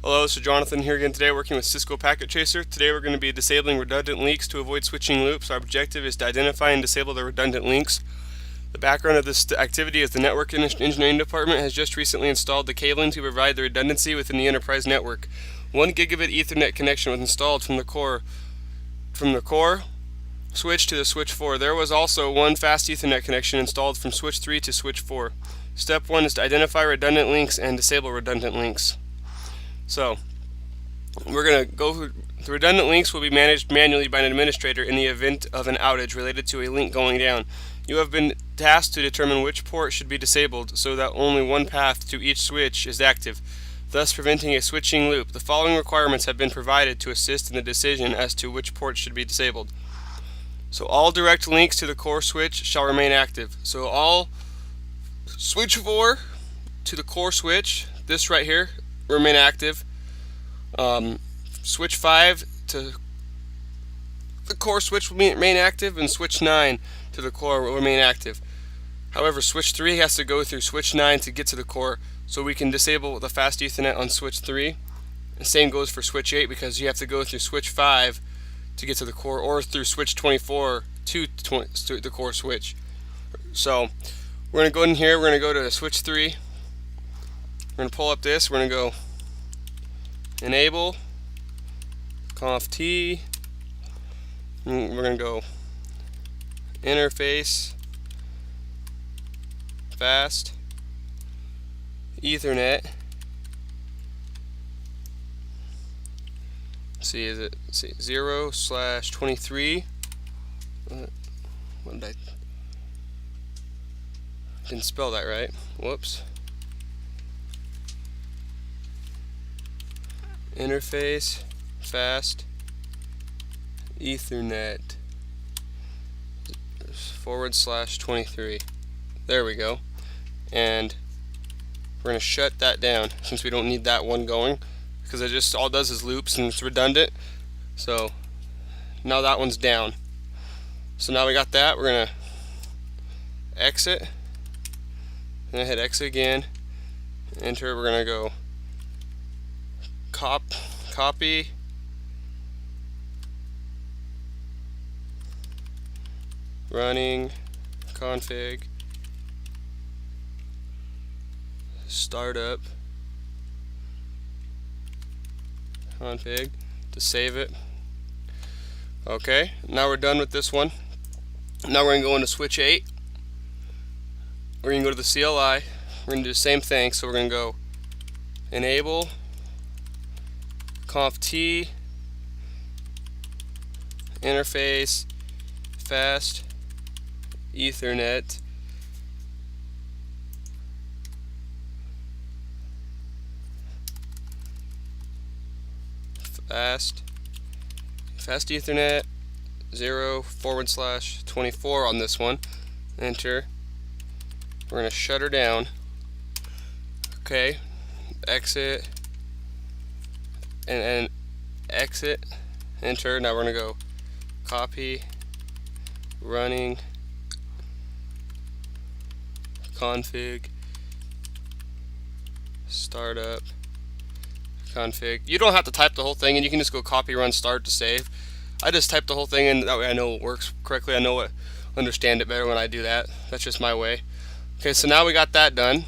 Hello, this is Jonathan here again today working with Cisco Packet Tracer. Today we're going to be disabling redundant links to avoid switching loops. Our objective is to identify and disable the redundant links. The background of this activity is the network engineering department has just recently installed the cabling to provide the redundancy within the enterprise network. 1 gigabit Ethernet connection was installed from the core switch to the switch 4. There was also one fast Ethernet connection installed from switch 3 to switch 4. Step 1 is to identify redundant links and disable redundant links. So, we're going to go through. The redundant links will be managed manually by an administrator in the event of an outage related to a link going down. You have been tasked to determine which port should be disabled so that only one path to each switch is active, thus preventing a switching loop. The following requirements have been provided to assist in the decision as to which port should be disabled. So all direct links to the core switch shall remain active. So all switch 4 to the core switch, this right here, remain active. Switch 5 to the core switch will remain active, and switch 9 to the core will remain active. However, switch 3 has to go through switch 9 to get to the core, so we can disable the fast Ethernet on switch 3. The same goes for switch 8 because you have to go through switch 5 to get to the core, or through switch 24 to the core switch. So we're going to go in here, we're going to go to switch 3. We're going to pull up this, we're going to go enable conf t, and we're going to go interface fast Ethernet. See, is it 0/23? What did I didn't spell that right? Whoops. Interface fast Ethernet /23. There we go. And we're going to shut that down since we don't need that one going, because it just all does is loops and it's redundant. So now that one's down. So now we got that. We're going to exit. And hit exit again. Enter. We're going to go copy running config startup config to save it. Okay, now we're done with this one. Now we're going to go into switch 8. We're going to go to the CLI. We're going to do the same thing. So we're going to go enable conf t interface fast Ethernet fast Ethernet 0/24 on this one. Enter. We're going to shut her down. Okay, exit and exit, enter. Now we're going to go copy running config startup config. You don't have to type the whole thing, and you can just go copy run start to save. I just type the whole thing in, that way I know it works correctly. I know understand it better when I do that. That's just my way. Okay, so now we got that done.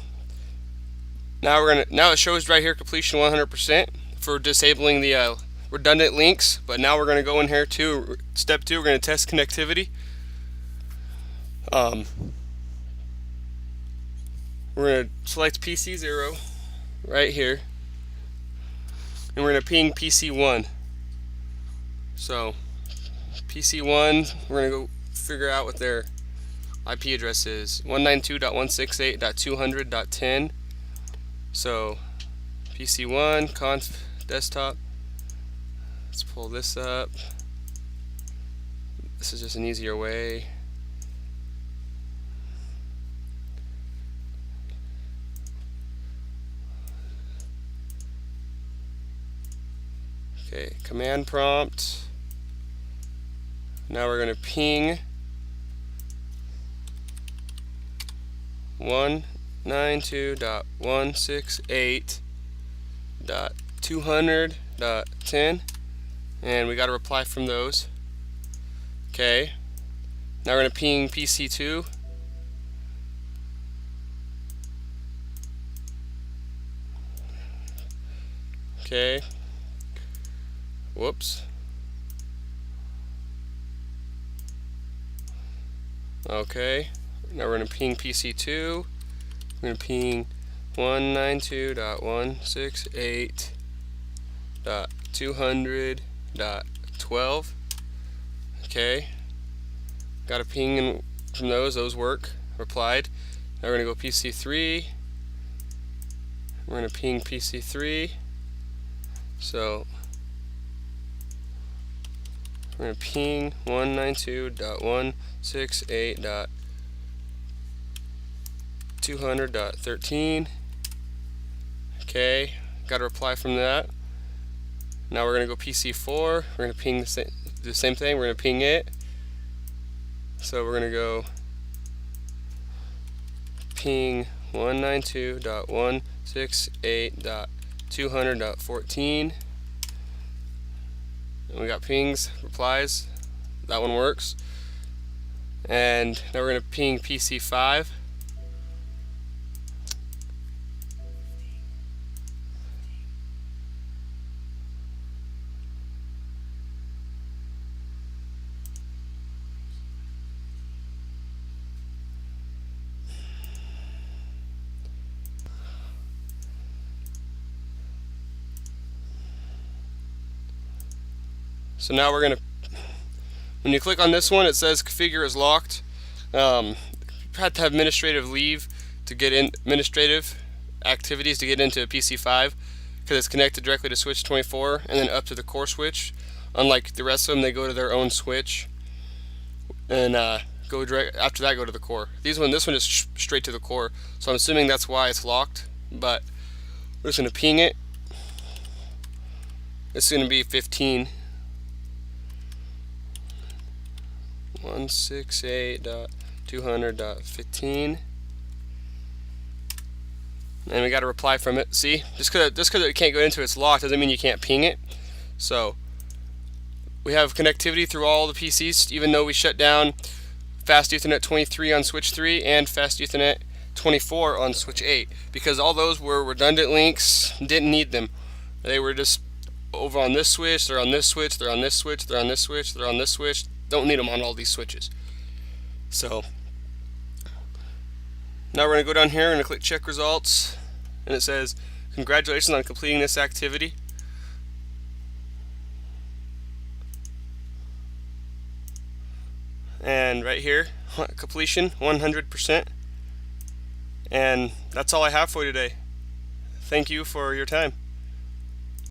Now it shows right here completion 100% for disabling the redundant links. But now we're going to go in here to step 2. We're going to test connectivity. We're going to select PC0 right here, and we're going to ping PC1. So PC1, we're going to go figure out what their IP address is. 192.168.200.10. So PC1 conf desktop. Let's pull this up. This is just an easier way. Okay, command prompt. Now we're going to ping 192.168.200.10. 200.10, and we got a reply from those. Okay, now we're going to ping PC2. Okay, whoops. Okay, now we're going to ping PC2. We're going to ping 192.168.200.12. Okay, got a ping in from those work, replied. Now we're going to go PC3. We're going to ping PC3. So we're going to ping 192.168.200.13. Okay, got a reply from that. Now we're going to go PC4. We're going to ping the same thing. We're going to ping it. So we're going to go ping 192.168.200.14. And we got pings, replies. That one works. And now we're going to ping PC5. So now we're going to, when you click on this one, it says configure is locked. You had to have administrative leave to get in, administrative activities to get into PC5, because it's connected directly to switch 24 and then up to the core switch. Unlike the rest of them, they go to their own switch and go direct, after that go to the core. This one is straight to the core, so I'm assuming that's why it's locked, but we're just going to ping it. It's going to be 15. 168.200.15, and we got a reply from it. See, just because it can't go into it's locked doesn't mean you can't ping it. So we have connectivity through all the PCs, even though we shut down Fast Ethernet 23 on switch 3 and Fast Ethernet 24 on switch 8, because all those were redundant links, didn't need them. They were just over on this switch, they're on this switch, they're on this switch, they're on this switch, they're on this switch. Don't need them on all these switches. So now we're going to go down here and click check results, and it says congratulations on completing this activity. And right here, completion 100%. And that's all I have for you today. Thank you for your time.